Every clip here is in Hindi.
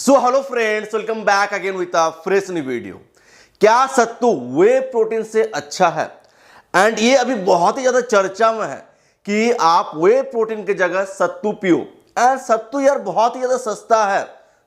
So hello friends, welcome back again with a fresh new video. क्या सत्तू वे प्रोटीन से अच्छा है? एंड ये अभी बहुत ही ज्यादा चर्चा में है कि आप वे प्रोटीन की जगह सत्तू पियो। एंड सत्तू यार बहुत ही ज्यादा सस्ता है,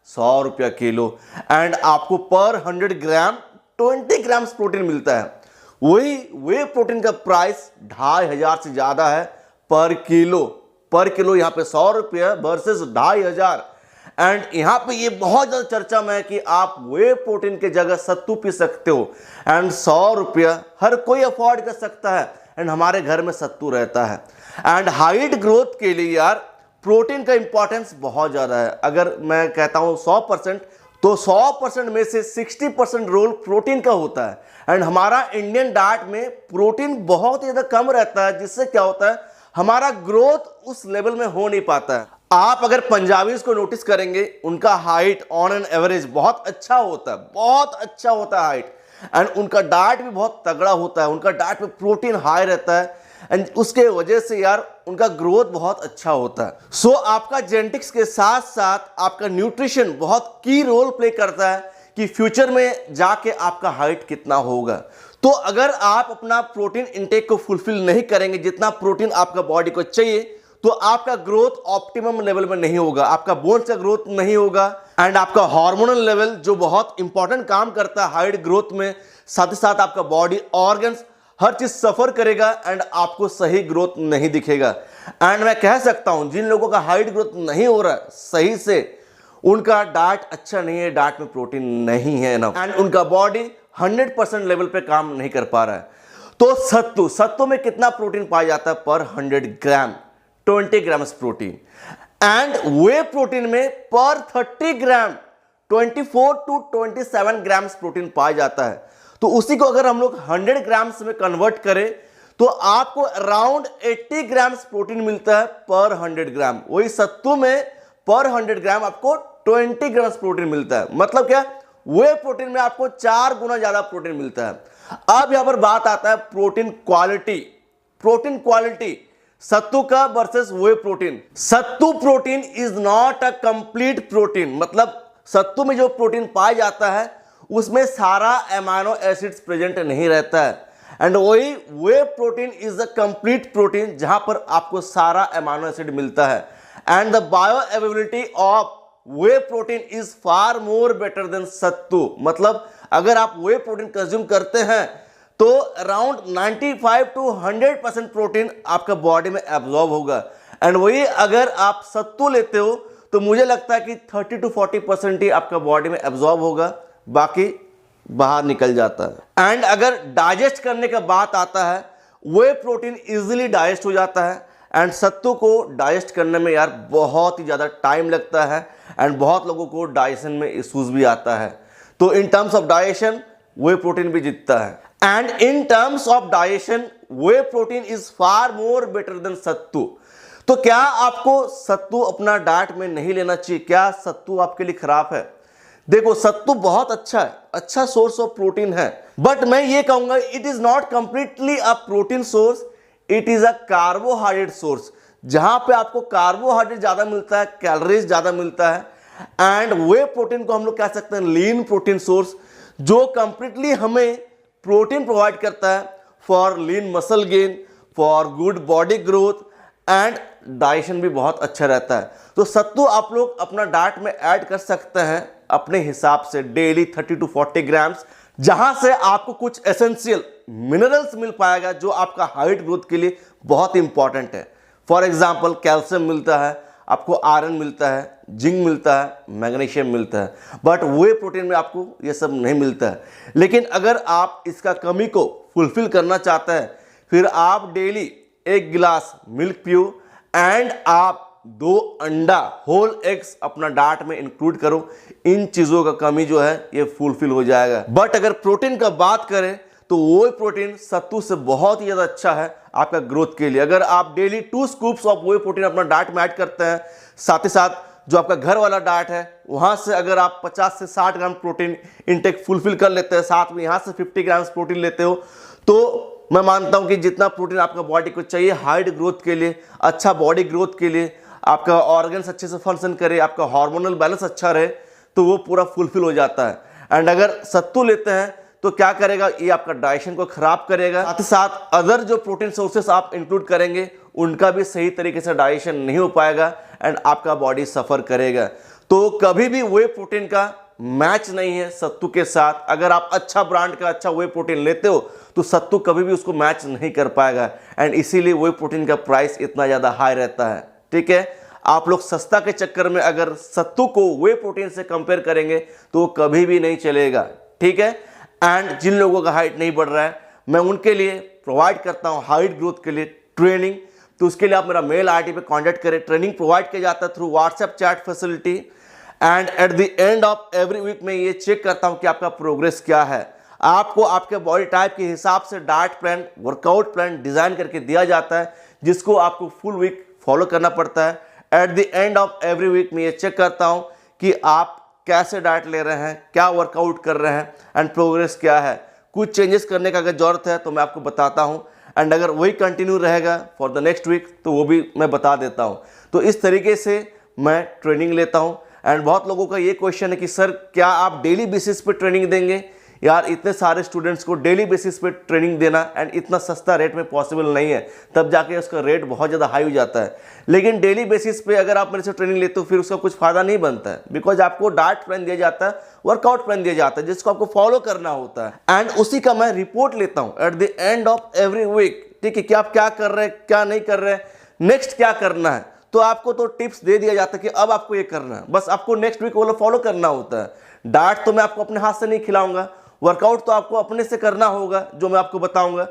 100 रुपया किलो। एंड आपको पर 100 ग्राम 20 ग्राम्स प्रोटीन मिलता है। वही वे प्रोटीन का प्राइस 2500 से ज्यादा है पर किलो यहाँ पे 100 रुपया वर्सेस 2500। एंड यहां पे ये बहुत ज्यादा चर्चा में है कि आप वे प्रोटीन के जगह सत्तू पी सकते हो। एंड 100 रुपया हर कोई अफोर्ड कर सकता है। एंड हमारे घर में सत्तू रहता है। एंड हाइट ग्रोथ के लिए यार प्रोटीन का इंपॉर्टेंस बहुत ज्यादा है। अगर मैं कहता हूं 100%, तो 100% में से 60% रोल प्रोटीन का होता है। एंड हमारा इंडियन डाइट में प्रोटीन बहुत ज्यादा कम रहता है, जिससे क्या होता है हमारा ग्रोथ उस लेवल में हो नहीं पाता है। आप अगर पंजाबीज को नोटिस करेंगे, उनका हाइट ऑन एन एवरेज बहुत अच्छा होता है, बहुत अच्छा होता है हाइट। एंड उनका डाइट भी बहुत तगड़ा होता है, उनका डाइट में प्रोटीन हाई रहता है। एंड उसके वजह से यार उनका ग्रोथ बहुत अच्छा होता है। सो आपका जेनेटिक्स के साथ साथ आपका न्यूट्रिशन बहुत की रोल प्ले करता है कि फ्यूचर में जाके आपका हाइट कितना होगा। तो अगर आप अपना प्रोटीन इंटेक को फुलफिल नहीं करेंगे जितना प्रोटीन आपका बॉडी को चाहिए, तो आपका ग्रोथ ऑप्टिमम लेवल में नहीं होगा, आपका बोन्स का ग्रोथ नहीं होगा। एंड आपका हार्मोनल लेवल जो बहुत इंपॉर्टेंट काम करता है हाइट ग्रोथ में, साथ ही साथ आपका बॉडी ऑर्गन्स हर चीज सफर करेगा एंड आपको सही ग्रोथ नहीं दिखेगा। एंड मैं कह सकता हूं जिन लोगों का हाइट ग्रोथ नहीं हो रहा सही से, उनका डाइट अच्छा नहीं है, डाइट में प्रोटीन नहीं है ना, एंड उनका बॉडी 100% लेवल पे काम नहीं कर पा रहा है। तो सत्तू में कितना प्रोटीन पाया जाता है पर 100 ग्राम? 20 grams protein. And way protein में पर 30 ग्राम 24 टू 27 ग्राम्स प्रोटीन पाया जाता है। तो उसी को अगर हम लोग 100 ग्राम्स में कन्वर्ट करें तो आपको अराउंड 80 ग्राम्स प्रोटीन मिलता है पर 100 ग्राम। वही सत्तू में पर 100 ग्राम आपको 20 ग्राम्स प्रोटीन मिलता है। मतलब क्या, वे प्रोटीन में आपको 4 गुना ज्यादा प्रोटीन मिलता है। अब यहां पर बात आता है प्रोटीन क्वालिटी सत्तू का versus way protein. Sattu protein is not a complete protein. मतलब सत्तू में जो प्रोटीन पाया जाता है उसमें सारा एमाइनो एसिड्स प्रेजेंट नहीं रहता है। एंड वही whey protein is a complete protein जहां पर आपको सारा एमाइनो एसिड मिलता है। And the bio availability of whey protein is far more better than sattu. मतलब अगर आप वे प्रोटीन कंज्यूम करते हैं तो अराउंड 95 टू 100% प्रोटीन आपका बॉडी में एब्जॉर्ब होगा। एंड वही अगर आप सत्तू लेते हो तो मुझे लगता है कि 30 टू 40% ही आपका बॉडी में एब्जॉर्ब होगा, बाकी बाहर निकल जाता है। एंड अगर डाइजेस्ट करने का बात आता है, वे प्रोटीन इजीली डाइजेस्ट हो जाता है। एंड सत्तू को डाइजेस्ट करने में यार बहुत ही ज़्यादा टाइम लगता है। एंड बहुत लोगों को डाइजेशन में इश्यूज भी आता है। तो in terms of digestion whey protein भी जीतता है। And in terms of digestion whey protein is far more better than sattu. तो क्या आपको सत्तू अपना डाइट में नहीं लेना चाहिए? क्या सत्तू आपके लिए खराब है? देखो, सत्तू बहुत अच्छा है, अच्छा सोर्स ऑफ प्रोटीन है। बट मैं ये कहूंगा it is not completely a protein source, it is a carbohydrate source. जहां पे आपको कार्बोहाइड्रेट ज्यादा मिलता है, कैलोरीज ज्यादा मिलता है। एंड वे प्रोटीन को हम लोग कह सकते हैं लीन प्रोटीन सोर्स, जो कंप्लीटली हमें प्रोटीन प्रोवाइड करता है for lean muscle gain, for good body growth, and digestion भी बहुत अच्छा रहता है। तो सत्तू आप लोग अपना डाइट में ऐड कर सकते हैं अपने हिसाब से, डेली 30 टू 40 ग्राम्स, जहां से आपको कुछ एसेंशियल मिनरल्स मिल पाएगा जो आपका हाइट ग्रोथ के लिए बहुत इंपॉर्टेंट है। फॉर एग्जाम्पल कैल्शियम मिलता है आपको, आयरन मिलता है, जिंक मिलता है, मैग्नीशियम मिलता है। बट वे प्रोटीन में आपको ये सब नहीं मिलता है। लेकिन अगर आप इसका कमी को फुलफिल करना चाहते हैं, फिर आप डेली 1 गिलास मिल्क पियो एंड आप 2 अंडा होल एग्स अपना डाइट में इंक्लूड करो। इन चीजों का कमी जो है ये फुलफिल हो जाएगा। बट अगर प्रोटीन का बात करें तो वो प्रोटीन सत्तू से बहुत ही ज्यादा अच्छा है आपका ग्रोथ के लिए। अगर आप daily 2 scoops of whey protein अपना डाइट में ऐड करते हैं, साथ ही साथ जो आपका घर वाला डाइट है वहां से अगर आप 50 से 60 ग्राम प्रोटीन इंटेक फुलफिल कर लेते हैं, साथ में यहां से 50 ग्राम प्रोटीन लेते हो, तो मैं मानता हूं कि जितना प्रोटीन आपका बॉडी को चाहिए हाइट ग्रोथ के लिए, अच्छा बॉडी ग्रोथ के लिए, आपका ऑर्गन्स अच्छे से फंक्शन करे, आपका हार्मोनल बैलेंस अच्छा रहे, तो वो पूरा फुलफिल हो जाता है। एंड अगर सत्तू लेते हैं तो क्या करेगा, ये आपका डाइजेशन को खराब करेगा, साथ ही साथ अदर जो प्रोटीन सोर्सेस आप इंक्लूड करेंगे उनका भी सही तरीके से डाइजेशन नहीं हो पाएगा एंड आपका बॉडी सफर करेगा। तो कभी भी वे प्रोटीन का मैच नहीं है सत्तू के साथ। अगर आप अच्छा ब्रांड का अच्छा वे प्रोटीन लेते हो तो सत्तू कभी भी उसको मैच नहीं कर पाएगा एंड इसीलिए वे प्रोटीन का प्राइस इतना ज़्यादा हाई रहता है। ठीक है, आप लोग सस्ता के चक्कर में अगर सत्तू को वे प्रोटीन से कंपेयर करेंगे तो वो कभी भी नहीं चलेगा। ठीक है, एंड जिन लोगों का हाइट नहीं बढ़ रहा है मैं उनके लिए प्रोवाइड करता हूँ हाइट ग्रोथ के लिए ट्रेनिंग। तो उसके लिए आप मेरा मेल आईडी पे कांटेक्ट करें। ट्रेनिंग प्रोवाइड किया जाता है through WhatsApp chat facility and at the end of every week में ये चेक करता हूँ कि आपका प्रोग्रेस क्या है। आपको आपके बॉडी टाइप के हिसाब से diet plan workout plan design करके दिया जाता है जिसको आपको फुल वीक फॉलो करना पड़ता है। At the end of every week में ये चेक करता हूँ कि आप कैसे डाइट ले रहे हैं, क्या वर्कआउट कर रहे हैं एंड प्रोग्रेस क्या है। कुछ चेंजेस करने का अगर जरूरत है तो मैं आपको बताता हूँ एंड अगर वही कंटिन्यू रहेगा फॉर द नेक्स्ट वीक तो वो भी मैं बता देता हूँ। तो इस तरीके से मैं ट्रेनिंग लेता हूँ एंड बहुत लोगों का ये क्वेश्चन है कि सर क्या आप डेली बेसिस पे ट्रेनिंग देंगे। यार इतने सारे स्टूडेंट्स को डेली बेसिस पे ट्रेनिंग देना एंड इतना सस्ता रेट में पॉसिबल नहीं है, तब जाके उसका रेट बहुत ज़्यादा हाई हो जाता है। लेकिन डेली बेसिस पे अगर आप मेरे से ट्रेनिंग लेते हो फिर उसका कुछ फ़ायदा नहीं बनता है, बिकॉज आपको डाइट प्लान दिया जाता है, वर्कआउट प्लान दिया जाता है जिसको आपको फॉलो करना होता है एंड उसी का मैं रिपोर्ट लेता हूँ at the end of every week. ठीक है, कि आप क्या कर रहे हैं, क्या नहीं कर रहे हैं, नेक्स्ट क्या करना है। तो आपको तो टिप्स दे दिया जाता है कि अब आपको ये करना है, बस आपको नेक्स्ट वीक वो फॉलो करना होता है। डाइट तो मैं आपको अपने हाथ से नहीं खिलाऊंगा, वर्कआउट तो आपको अपने से करना होगा जो मैं आपको बताऊंगा।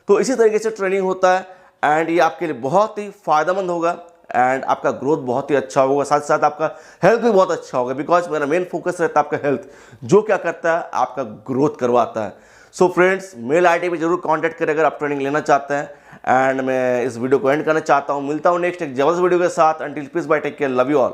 तो इसी तरीके से ट्रेनिंग होता है एंड ये आपके लिए बहुत ही फायदेमंद होगा एंड आपका ग्रोथ बहुत ही अच्छा होगा, साथ साथ आपका हेल्थ भी बहुत अच्छा होगा, बिकॉज मेरा मेन फोकस रहता है आपका हेल्थ, जो क्या करता है आपका ग्रोथ करवाता है। सो फ्रेंड्स, मेल आईडी पे जरूर कांटेक्ट करें अगर आप ट्रेनिंग लेना चाहते हैं एंड मैं इस वीडियो को एंड करना चाहता हूँ। मिलता हूँ नेक्स्ट एक जबरदस्त वीडियो के साथ। Until peace bye, take care, love you all.